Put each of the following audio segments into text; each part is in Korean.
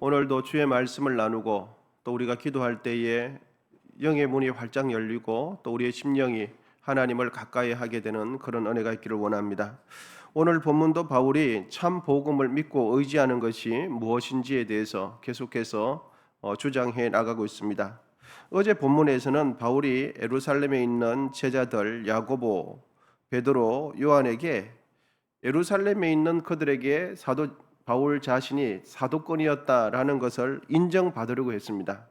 오늘도 주의 말씀을 나누고 또 우리가 기도할 때에 영의 문이 활짝 열리고 또 우리의 심령이 하나님을 가까이 하게 되는 그런 은혜가 있기를 원합니다. 오늘 본문도 바울이 참 복음을 믿고 의지하는 것이 무엇인지에 대해서 계속해서 주장해 나가고 있습니다. 어제 본문에서는 바울이 예루살렘에 있는 제자들 야고보, 베드로, 요한에게 예루살렘에 있는 그들에게 사도 바울 자신이 사도권이었다라는 것을 인정받으려고 했습니다.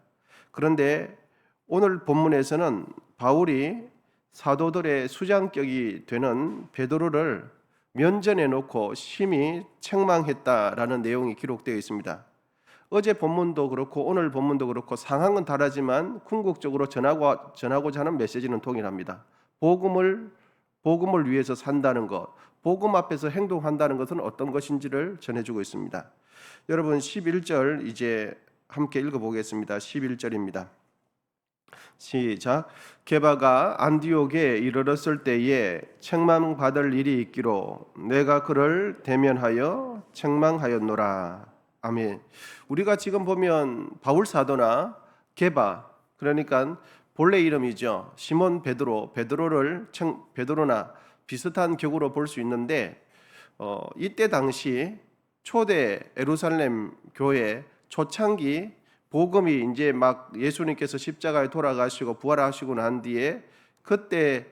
그런데 오늘 본문에서는 바울이 사도들의 수장격이 되는 베드로를 면전에 놓고 심히 책망했다라는 내용이 기록되어 있습니다. 어제 본문도 그렇고 오늘 본문도 그렇고 상황은 다르지만 궁극적으로 전하고자 하는 메시지는 동일합니다. 복음을 위해서 산다는 것, 복음 앞에서 행동한다는 것은 어떤 것인지를 전해주고 있습니다. 여러분 11절 이제 함께 읽어보겠습니다. 11절입니다. 시작. 게바가 안디옥에 이르렀을 때에 책망받을 일이 있기로 내가 그를 대면하여 책망하였노라. 아멘. 우리가 지금 보면 바울 사도나 게바, 그러니까 본래 이름이죠. 시몬 베드로나 비슷한 격으로 볼 수 있는데 이때 당시 초대 예루살렘 교회 초창기 복음이 이제 막 예수님께서 십자가에 돌아가시고 부활하시고 난 뒤에 그때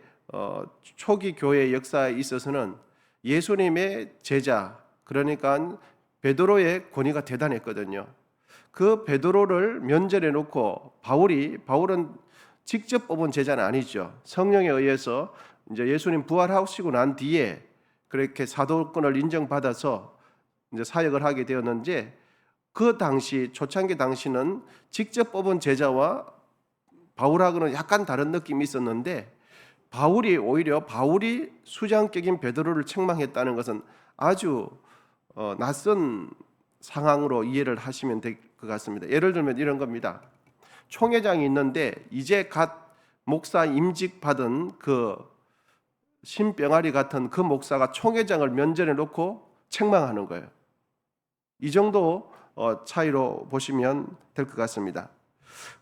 초기 교회 역사에 있어서는 예수님의 제자, 그러니까 베드로의 권위가 대단했거든요. 그 베드로를 면전에 놓고 바울은 직접 뽑은 제자는 아니죠. 성령에 의해서 이제 예수님 부활하시고 난 뒤에 그렇게 사도권을 인정받아서 이제 사역을 하게 되었는지, 그 당시 초창기 당시는 직접 뽑은 제자와 바울하고는 약간 다른 느낌이 있었는데, 오히려 바울이 수장격인 베드로를 책망했다는 것은 아주 낯선 상황으로 이해를 하시면 될 것 같습니다. 예를 들면 이런 겁니다. 총회장이 있는데 이제 갓 목사 임직 받은 그 신병아리 같은 그 목사가 총회장을 면전에 놓고 책망하는 거예요. 이 정도 차이로 보시면 될 것 같습니다.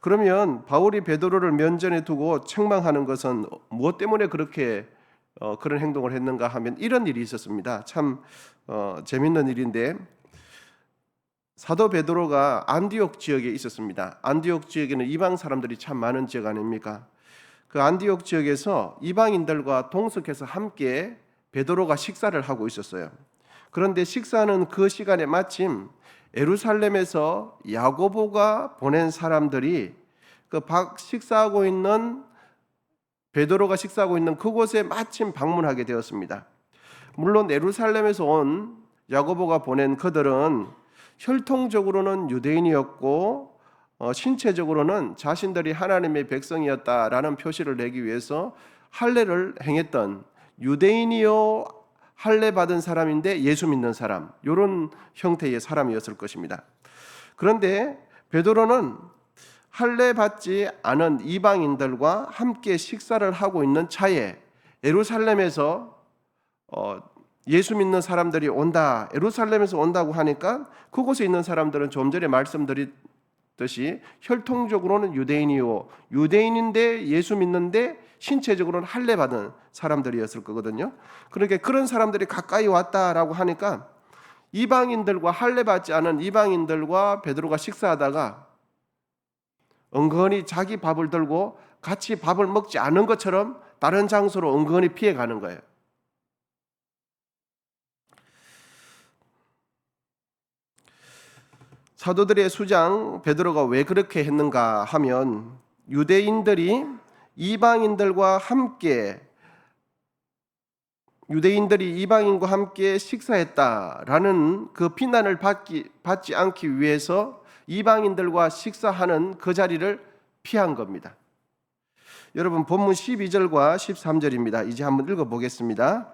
그러면 바울이 베드로를 면전에 두고 책망하는 것은 무엇 때문에 그렇게 그런 행동을 했는가 하면 이런 일이 있었습니다. 참 재밌는 일인데, 사도 베드로가 안디옥 지역에 있었습니다. 안디옥 지역에는 이방 사람들이 참 많은 지역 아닙니까? 그 안디옥 지역에서 이방인들과 동석해서 함께 베드로가 식사를 하고 있었어요. 그런데 식사하는 그 시간에 마침 예루살렘에서 야고보가 보낸 사람들이 베드로가 식사하고 있는 그곳에 마침 방문하게 되었습니다. 물론 예루살렘에서 온 야고보가 보낸 그들은 혈통적으로는 유대인이었고 신체적으로는 자신들이 하나님의 백성이었다라는 표시를 내기 위해서 할례를 행했던 유대인이요 할례 받은 사람인데 예수 믿는 사람, 이런 형태의 사람이었을 것입니다. 그런데 베드로는 할례 받지 않은 이방인들과 함께 식사를 하고 있는 차에 예루살렘에서 예수 믿는 사람들이 온다, 예루살렘에서 온다고 하니까 그곳에 있는 사람들은 좀 전에 말씀드렸듯이 혈통적으로는 유대인이요 유대인인데 예수 믿는데 신체적으로는 할례 받은 사람들이었을 거거든요. 그러니까 그런 사람들이 가까이 왔다라고 하니까 이방인들과 할례 받지 않은 이방인들과 베드로가 식사하다가 은근히 자기 밥을 들고 같이 밥을 먹지 않은 것처럼 다른 장소로 은근히 피해 가는 거예요. 사도들의 수장 베드로가 왜 그렇게 했는가 하면, 유대인들이 이방인과 함께 식사했다라는 그 비난을 받지 않기 위해서 이방인들과 식사하는 그 자리를 피한 겁니다. 여러분 본문 12절과 13절입니다. 이제 한번 읽어보겠습니다.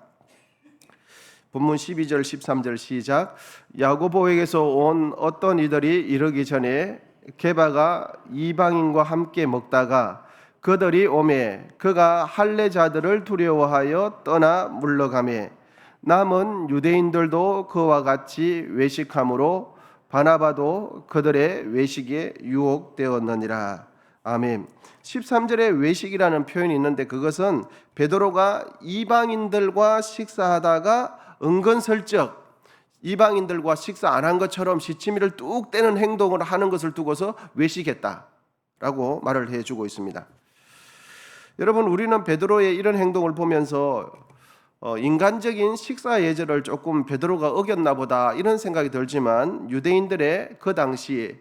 본문 12절 13절 시작. 야고보에게서 온 어떤 이들이 이르기 전에 게바가 이방인과 함께 먹다가 그들이 오매 그가 할례자들을 두려워하여 떠나 물러가매 남은 유대인들도 그와 같이 외식함으로 바나바도 그들의 외식에 유혹되었느니라. 아멘. 13절에 외식이라는 표현이 있는데 그것은 베드로가 이방인들과 식사하다가 은근슬쩍 이방인들과 식사 안 한 것처럼 시치미를 뚝 떼는 행동을 하는 것을 두고서 외식했다라고 말을 해주고 있습니다. 여러분, 우리는 베드로의 이런 행동을 보면서 인간적인 식사 예절을 조금 베드로가 어겼나 보다 이런 생각이 들지만, 유대인들의 그 당시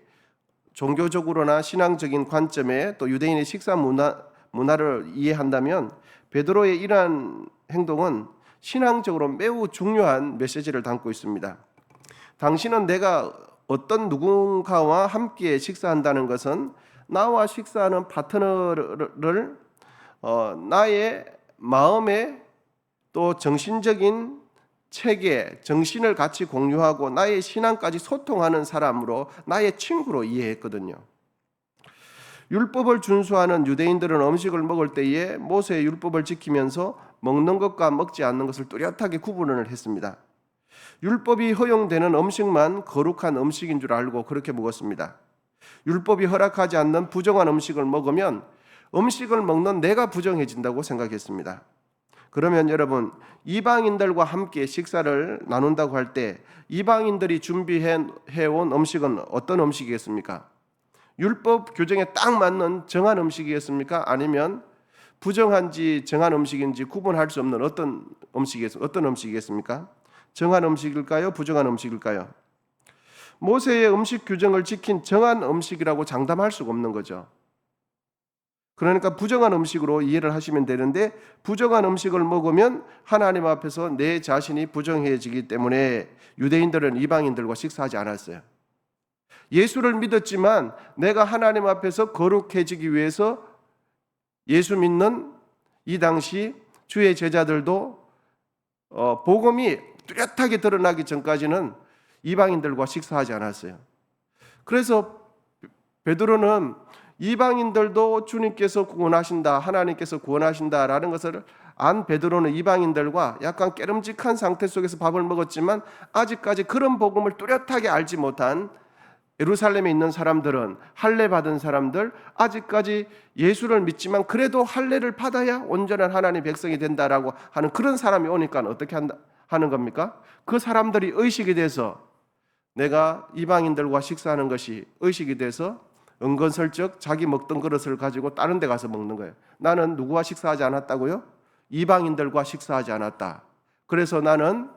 종교적으로나 신앙적인 관점에 또 유대인의 식사 문화를 이해한다면 베드로의 이러한 행동은 신앙적으로 매우 중요한 메시지를 담고 있습니다. 당신은 내가 어떤 누군가와 함께 식사한다는 것은 나와 식사하는 파트너를 나의 마음에 또 정신적인 체계, 정신을 같이 공유하고 나의 신앙까지 소통하는 사람으로, 나의 친구로 이해했거든요. 율법을 준수하는 유대인들은 음식을 먹을 때에 모세의 율법을 지키면서 먹는 것과 먹지 않는 것을 뚜렷하게 구분을 했습니다. 율법이 허용되는 음식만 거룩한 음식인 줄 알고 그렇게 먹었습니다. 율법이 허락하지 않는 부정한 음식을 먹으면 음식을 먹는 내가 부정해진다고 생각했습니다. 그러면 여러분, 이방인들과 함께 식사를 나눈다고 할 때 이방인들이 준비해온 음식은 어떤 음식이겠습니까? 율법 규정에 딱 맞는 정한 음식이겠습니까? 아니면 부정한지 정한 음식인지 구분할 수 없는 어떤 음식이겠습니까? 정한 음식일까요? 부정한 음식일까요? 모세의 음식 규정을 지킨 정한 음식이라고 장담할 수가 없는 거죠. 그러니까 부정한 음식으로 이해를 하시면 되는데, 부정한 음식을 먹으면 하나님 앞에서 내 자신이 부정해지기 때문에 유대인들은 이방인들과 식사하지 않았어요. 예수를 믿었지만 내가 하나님 앞에서 거룩해지기 위해서 예수 믿는 이 당시 주의 제자들도 복음이 뚜렷하게 드러나기 전까지는 이방인들과 식사하지 않았어요. 그래서 베드로는 이방인들도 주님께서 구원하신다, 하나님께서 구원하신다라는 것을 안 베드로는 이방인들과 약간 깨름직한 상태 속에서 밥을 먹었지만, 아직까지 그런 복음을 뚜렷하게 알지 못한 예루살렘에 있는 사람들은, 할례 받은 사람들, 아직까지 예수를 믿지만 그래도 할례를 받아야 온전한 하나님의 백성이 된다라고 하는 그런 사람이 오니까 어떻게 하는 겁니까? 그 사람들이 의식이 돼서, 내가 이방인들과 식사하는 것이 의식이 돼서 은근슬쩍 자기 먹던 그릇을 가지고 다른 데 가서 먹는 거예요. 나는 누구와 식사하지 않았다고요? 이방인들과 식사하지 않았다. 그래서 나는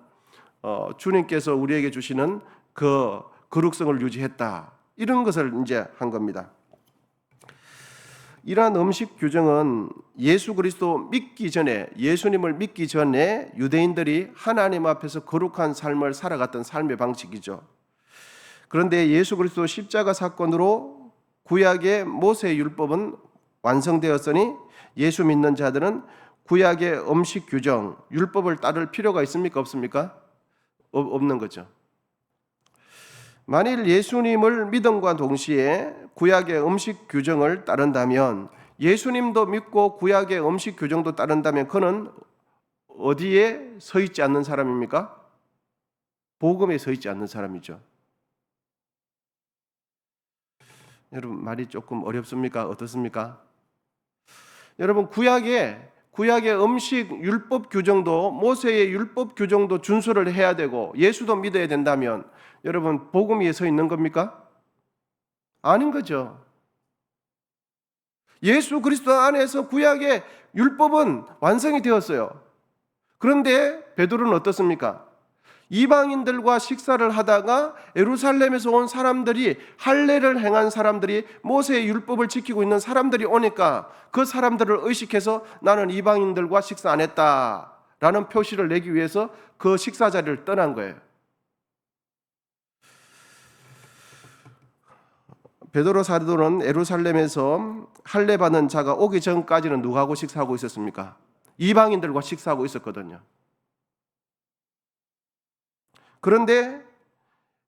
주님께서 우리에게 주시는 그 거룩성을 유지했다. 이런 것을 이제 한 겁니다. 이러한 음식 규정은 예수 그리스도 믿기 전에, 예수님을 믿기 전에 유대인들이 하나님 앞에서 거룩한 삶을 살아갔던 삶의 방식이죠. 그런데 예수 그리스도 십자가 사건으로 구약의 모세 율법은 완성되었으니 예수 믿는 자들은 구약의 음식 규정, 율법을 따를 필요가 있습니까? 없습니까? 없는 거죠. 만일 예수님을 믿음과 동시에 구약의 음식 규정을 따른다면, 예수님도 믿고 구약의 음식 규정도 따른다면 그는 어디에 서 있지 않는 사람입니까? 복음에 서 있지 않는 사람이죠. 여러분, 말이 조금 어렵습니까? 어떻습니까? 여러분, 구약의 음식 율법 규정도, 모세의 율법 규정도 준수를 해야 되고 예수도 믿어야 된다면 여러분, 복음 위에 서 있는 겁니까? 아닌 거죠. 예수 그리스도 안에서 구약의 율법은 완성이 되었어요. 그런데 베드로는 어떻습니까? 이방인들과 식사를 하다가 예루살렘에서 온 사람들이, 할례를 행한 사람들이, 모세의 율법을 지키고 있는 사람들이 오니까 그 사람들을 의식해서 나는 이방인들과 식사 안 했다라는 표시를 내기 위해서 그 식사 자리를 떠난 거예요. 베드로 사도는 예루살렘에서 할례 받은 자가 오기 전까지는 누구하고 식사하고 있었습니까? 이방인들과 식사하고 있었거든요. 그런데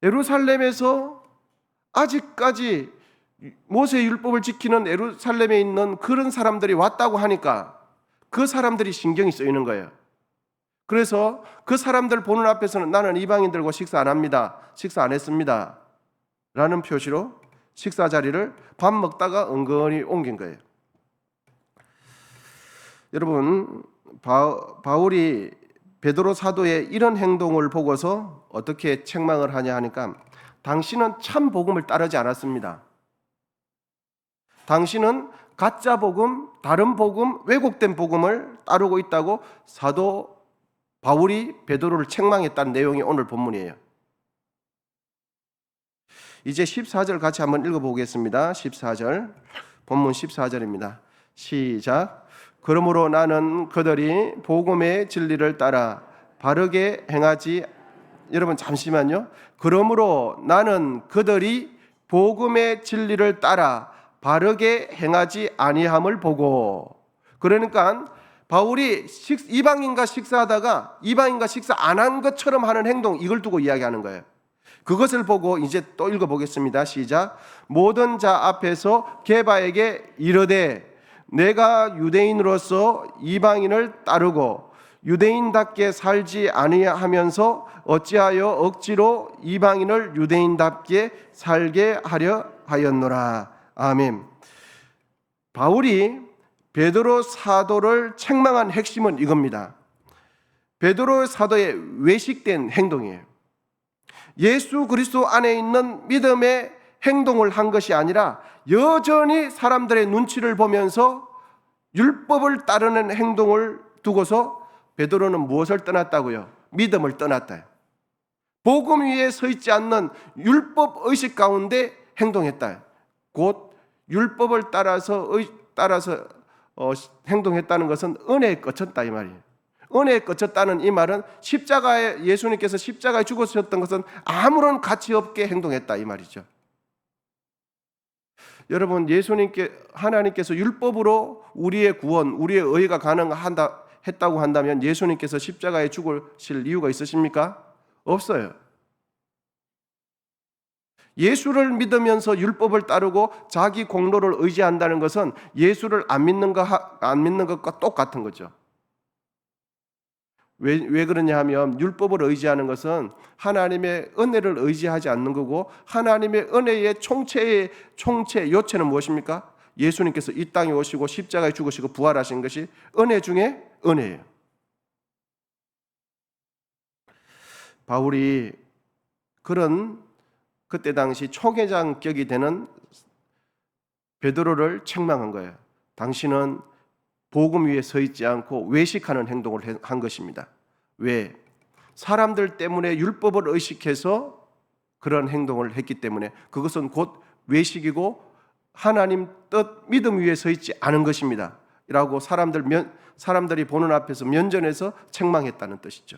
예루살렘에서 아직까지 모세의 율법을 지키는 예루살렘에 있는 그런 사람들이 왔다고 하니까 그 사람들이 신경이 쓰이는 거예요. 그래서 그 사람들 보는 앞에서는 나는 이방인들과 식사 안 합니다. 식사 안 했습니다. 라는 표시로 식사 자리를 밥 먹다가 은근히 옮긴 거예요. 여러분, 바울이 베드로 사도의 이런 행동을 보고서 어떻게 책망을 하냐 하니까, 당신은 참 복음을 따르지 않았습니다. 당신은 가짜 복음, 다른 복음, 왜곡된 복음을 따르고 있다고 사도 바울이 베드로를 책망했다는 내용이 오늘 본문이에요. 이제 14절 같이 한번 읽어보겠습니다. 14절, 본문 14절입니다. 시작. 그러므로 나는 그들이 복음의 진리를 따라 바르게 행하지, 여러분 잠시만요. 그러므로 나는 그들이 복음의 진리를 따라 바르게 행하지 아니함을 보고, 그러니까 바울이 이방인과 식사하다가 이방인과 식사 안 한 것처럼 하는 행동, 이걸 두고 이야기하는 거예요. 그것을 보고 이제 또 읽어보겠습니다. 시작. 모든 자 앞에서 게바에게 이르되 내가 유대인으로서 이방인을 따르고 유대인답게 살지 아니하면서 어찌하여 억지로 이방인을 유대인답게 살게 하려 하였노라. 아멘. 바울이 베드로 사도를 책망한 핵심은 이겁니다. 베드로 사도의 외식된 행동이에요. 예수 그리스도 안에 있는 믿음의 행동을 한 것이 아니라 여전히 사람들의 눈치를 보면서 율법을 따르는 행동을 두고서 베드로는 무엇을 떠났다고요? 믿음을 떠났다. 복음 위에 서 있지 않는 율법 의식 가운데 행동했다. 곧 율법을 따라서 행동했다는 것은 은혜에 그쳤다 이 말이에요. 은혜에 그쳤다는 이 말은 십자가에, 예수님께서 십자가에 죽으셨던 것은 아무런 가치 없게 행동했다 이 말이죠. 여러분, 하나님께서 율법으로 우리의 구원, 우리의 의가 가능했다고 한다면 예수님께서 십자가에 죽으실 이유가 있으십니까? 없어요. 예수를 믿으면서 율법을 따르고 자기 공로를 의지한다는 것은 예수를 안 믿는 것과 똑같은 거죠. 왜 그러냐 하면 율법을 의지하는 것은 하나님의 은혜를 의지하지 않는 거고, 하나님의 은혜의 총체 요체는 무엇입니까? 예수님께서 이 땅에 오시고 십자가에 죽으시고 부활하신 것이 은혜 중에 은혜예요. 바울이 그때 당시 초계장격이 되는 베드로를 책망한 거예요. 당신은 복음 위에 서 있지 않고 외식하는 행동을 한 것입니다. 왜? 사람들 때문에 율법을 의식해서 그런 행동을 했기 때문에 그것은 곧 외식이고 하나님 뜻, 믿음 위에 서 있지 않은 것입니다. 라고 사람들이 보는 앞에서 면전에서 책망했다는 뜻이죠.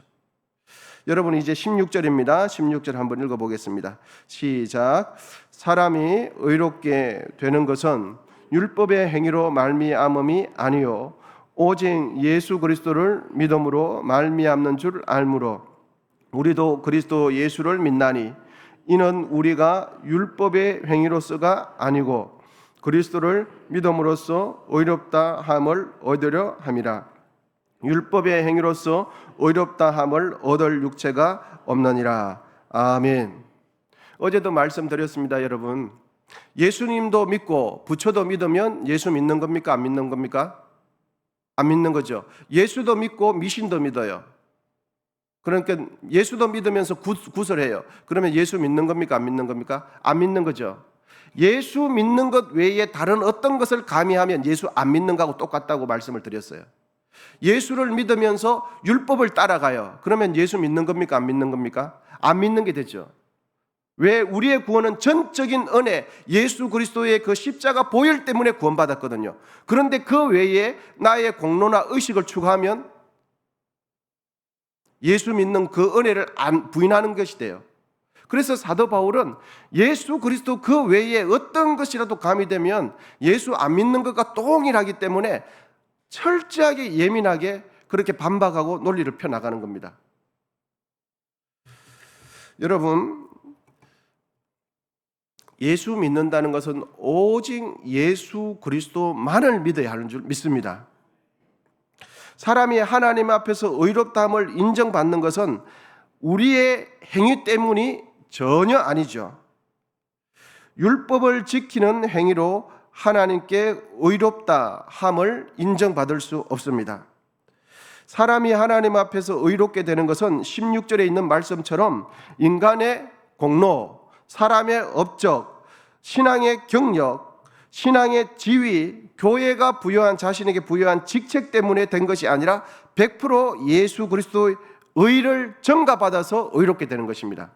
여러분, 이제 16절입니다. 16절 한번 읽어보겠습니다. 시작. 사람이 의롭게 되는 것은 율법의 행위로 말미암음이 아니요 오직 예수 그리스도를 믿음으로 말미암는 줄 알므로 우리도 그리스도 예수를 믿나니 이는 우리가 율법의 행위로서가 아니고 그리스도를 믿음으로써 의롭다 함을 얻으려 함이라. 율법의 행위로서 의롭다 함을 얻을 육체가 없느니라. 아멘. 어제도 말씀드렸습니다. 여러분, 예수님도 믿고 부처도 믿으면 예수 믿는 겁니까? 안 믿는 겁니까? 안 믿는 거죠. 예수도 믿고 미신도 믿어요. 그러니까 예수도 믿으면서 구설해요. 그러면 예수 믿는 겁니까? 안 믿는 겁니까? 안 믿는 거죠. 예수 믿는 것 외에 다른 어떤 것을 가미하면 예수 안 믿는 거하고 똑같다고 말씀을 드렸어요. 예수를 믿으면서 율법을 따라가요. 그러면 예수 믿는 겁니까? 안 믿는 겁니까? 안 믿는 게 되죠. 왜? 우리의 구원은 전적인 은혜, 예수 그리스도의 그 십자가 보혈 때문에 구원받았거든요. 그런데 그 외에 나의 공로나 의식을 추구하면 예수 믿는 그 은혜를 부인하는 것이 돼요. 그래서 사도 바울은 예수 그리스도 그 외에 어떤 것이라도 가미되면 예수 안 믿는 것과 동일하기 때문에 철저하게 예민하게 그렇게 반박하고 논리를 펴나가는 겁니다. 여러분, 예수 믿는다는 것은 오직 예수 그리스도만을 믿어야 하는 줄 믿습니다. 사람이 하나님 앞에서 의롭다함을 인정받는 것은 우리의 행위 때문이 전혀 아니죠. 율법을 지키는 행위로 하나님께 의롭다 함을 인정받을 수 없습니다. 사람이 하나님 앞에서 의롭게 되는 것은 16절에 있는 말씀처럼 인간의 공로, 사람의 업적, 신앙의 경력, 신앙의 지위, 교회가 부여한 자신에게 부여한 직책 때문에 된 것이 아니라 100% 예수 그리스도의 의를 전가받아서 의롭게 되는 것입니다.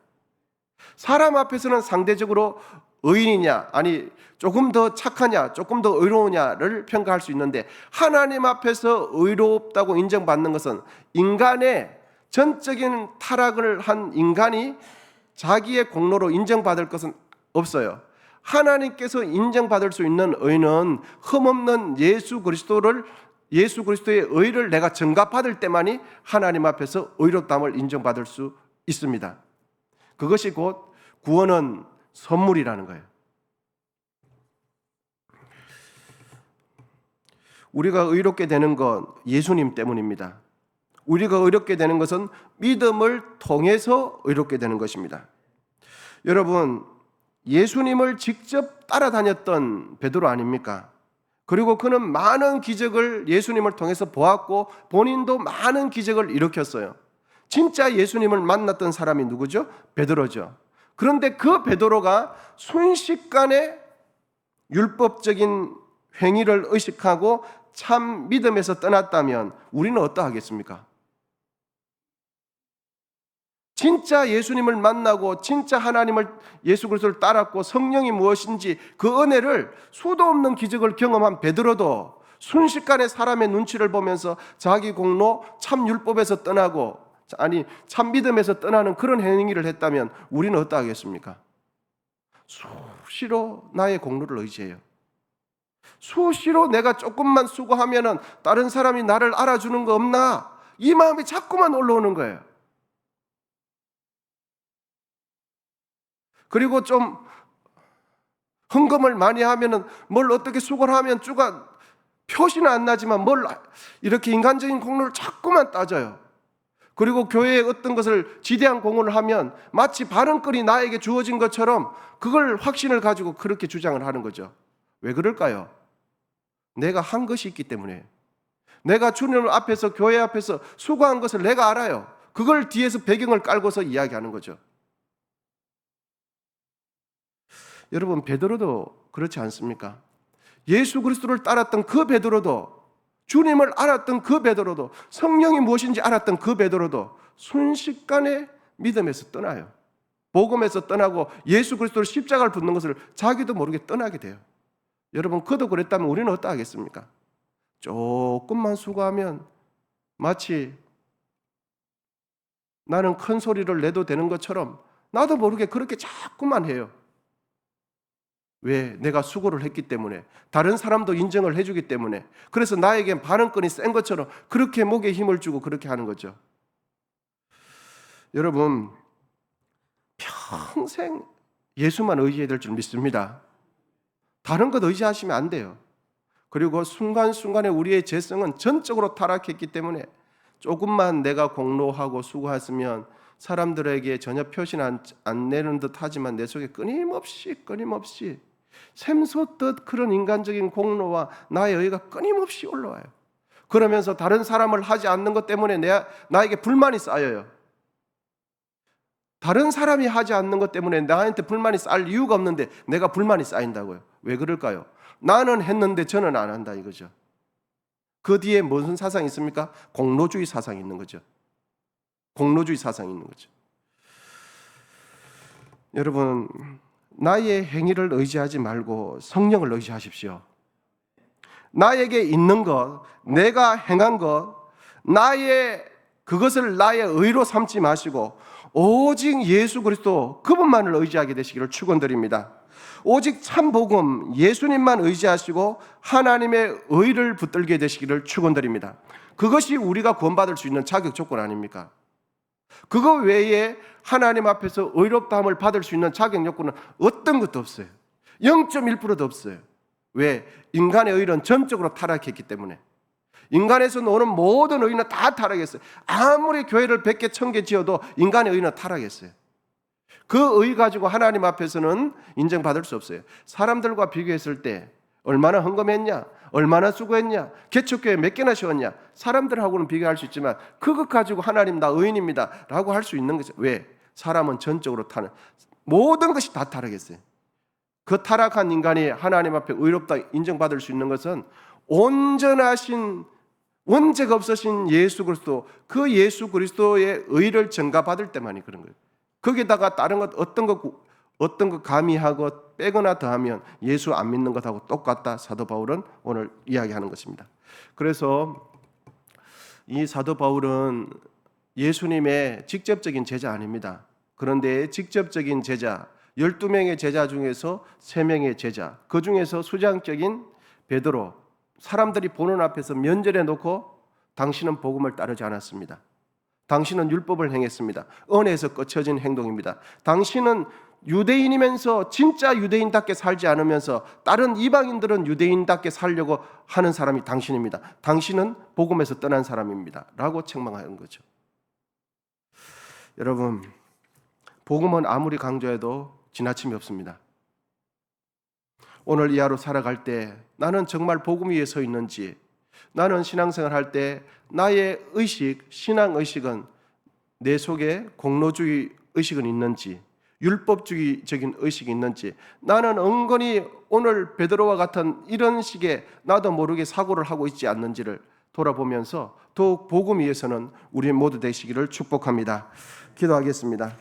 사람 앞에서는 상대적으로 의인이냐, 아니 조금 더 착하냐, 조금 더 의로우냐를 평가할 수 있는데 하나님 앞에서 의롭다고 인정받는 것은 인간의 전적인 타락을 한 인간이 자기의 공로로 인정받을 것은 없어요. 하나님께서 인정받을 수 있는 의는 흠없는 예수 그리스도의 의를 내가 전가받을 때만이 하나님 앞에서 의롭다함을 인정받을 수 있습니다. 그것이 곧 구원은 선물이라는 거예요. 우리가 의롭게 되는 건 예수님 때문입니다. 우리가 의롭게 되는 것은 믿음을 통해서 의롭게 되는 것입니다. 여러분, 예수님을 직접 따라다녔던 베드로 아닙니까? 그리고 그는 많은 기적을 예수님을 통해서 보았고 본인도 많은 기적을 일으켰어요. 진짜 예수님을 만났던 사람이 누구죠? 베드로죠. 그런데 그 베드로가 순식간에 율법적인 행위를 의식하고 참 믿음에서 떠났다면 우리는 어떠하겠습니까? 진짜 예수님을 만나고 진짜 하나님을 예수 그리스도를 따랐고 성령이 무엇인지 그 은혜를 수도 없는 기적을 경험한 베드로도 순식간에 사람의 눈치를 보면서 자기 공로 참 율법에서 떠나고 아니 참 믿음에서 떠나는 그런 행위를 했다면 우리는 어떠하겠습니까? 수시로 나의 공로를 의지해요. 수시로 내가 조금만 수고하면은 다른 사람이 나를 알아주는 거 없나? 이 마음이 자꾸만 올라오는 거예요. 그리고 좀 헌금을 많이 하면은 뭘 어떻게 수고를 하면 주가 표시는 안 나지만 뭘 이렇게 인간적인 공로를 자꾸만 따져요. 그리고 교회에 어떤 것을 지대한 공헌을 하면 마치 바른거리 나에게 주어진 것처럼 그걸 확신을 가지고 그렇게 주장을 하는 거죠. 왜 그럴까요? 내가 한 것이 있기 때문에. 내가 주님 앞에서 교회 앞에서 수고한 것을 내가 알아요. 그걸 뒤에서 배경을 깔고서 이야기하는 거죠. 여러분, 베드로도 그렇지 않습니까? 예수 그리스도를 따랐던 그 베드로도, 주님을 알았던 그 베드로도, 성령이 무엇인지 알았던 그 베드로도 순식간에 믿음에서 떠나요. 복음에서 떠나고 예수 그리스도를 십자가를 붙는 것을 자기도 모르게 떠나게 돼요. 여러분, 그도 그랬다면 우리는 어떠하겠습니까? 조금만 수고하면 마치 나는 큰 소리를 내도 되는 것처럼 나도 모르게 그렇게 자꾸만 해요. 왜? 내가 수고를 했기 때문에, 다른 사람도 인정을 해주기 때문에. 그래서 나에겐 반응권이 센 것처럼 그렇게 목에 힘을 주고 그렇게 하는 거죠. 여러분, 평생 예수만 의지해야 될 줄 믿습니다. 다른 것 의지하시면 안 돼요. 그리고 순간순간에 우리의 죄성은 전적으로 타락했기 때문에 조금만 내가 공로하고 수고했으면 사람들에게 전혀 표시는 안 내는 듯 하지만 내 속에 끊임없이 샘솟듯 그런 인간적인 공로와 나의 의가 끊임없이 올라와요. 그러면서 다른 사람을 하지 않는 것 때문에 나에게 불만이 쌓여요. 다른 사람이 하지 않는 것 때문에 나한테 불만이 쌓일 이유가 없는데 내가 불만이 쌓인다고요. 왜 그럴까요? 나는 했는데 저는 안 한다 이거죠. 그 뒤에 무슨 사상이 있습니까? 공로주의 사상이 있는 거죠. 공로주의 사상이 있는 거죠. 여러분, 나의 행위를 의지하지 말고 성령을 의지하십시오. 나에게 있는 것, 내가 행한 것, 그것을 나의 의로 삼지 마시고 오직 예수 그리스도 그분만을 의지하게 되시기를 축원드립니다. 오직 참 복음 예수님만 의지하시고 하나님의 의를 붙들게 되시기를 축원드립니다. 그것이 우리가 구원받을 수 있는 자격 조건 아닙니까? 그거 외에 하나님 앞에서 의롭다함을 받을 수 있는 자격 요건은 어떤 것도 없어요. 0.1%도 없어요. 왜? 인간의 의는 전적으로 타락했기 때문에. 인간에서 노는 모든 의는 다 타락했어요. 아무리 교회를 100개 1000개 지어도 인간의 의는 타락했어요. 그 의 가지고 하나님 앞에서는 인정받을 수 없어요. 사람들과 비교했을 때 얼마나 헌금했냐, 얼마나 수고했냐, 개척교회 몇 개나 세웠냐, 사람들하고는 비교할 수 있지만 그것 가지고 하나님 나 의인입니다 라고 할 수 있는 거죠. 왜? 사람은 전적으로 모든 것이 다 타락했어요. 그 타락한 인간이 하나님 앞에 의롭다 인정받을 수 있는 것은 온전하신 원죄가 없으신 예수 그리스도, 그 예수 그리스도의 의를 전가받을 때만이 그런 거예요. 거기다가 다른 것 어떤 것 가미하고 빼거나 더하면 예수 안 믿는 것하고 똑같다. 사도 바울은 오늘 이야기하는 것입니다. 그래서 이 사도 바울은 예수님의 직접적인 제자 아닙니다. 그런데 직접적인 제자 12명의 제자 중에서 3명의 제자, 그 중에서 수장적인 베드로, 사람들이 보는 앞에서 면전에 놓고 당신은 복음을 따르지 않았습니다. 당신은 율법을 행했습니다. 은혜에서 꺼쳐진 행동입니다. 당신은 유대인이면서 진짜 유대인답게 살지 않으면서 다른 이방인들은 유대인답게 살려고 하는 사람이 당신입니다. 당신은 복음에서 떠난 사람입니다 라고 책망하는 거죠. 여러분, 복음은 아무리 강조해도 지나침이 없습니다. 오늘 이 하루 살아갈 때 나는 정말 복음 위에 서 있는지, 나는 신앙생활 할 때 나의 의식, 신앙의식은 내 속에 공로주의 의식은 있는지, 율법주의적인 의식이 있는지, 나는 은근히 오늘 베드로와 같은 이런 식의 나도 모르게 사고를 하고 있지 않는지를 돌아보면서 더욱 복음 위에서는 우리 모두 되시기를 축복합니다. 기도하겠습니다.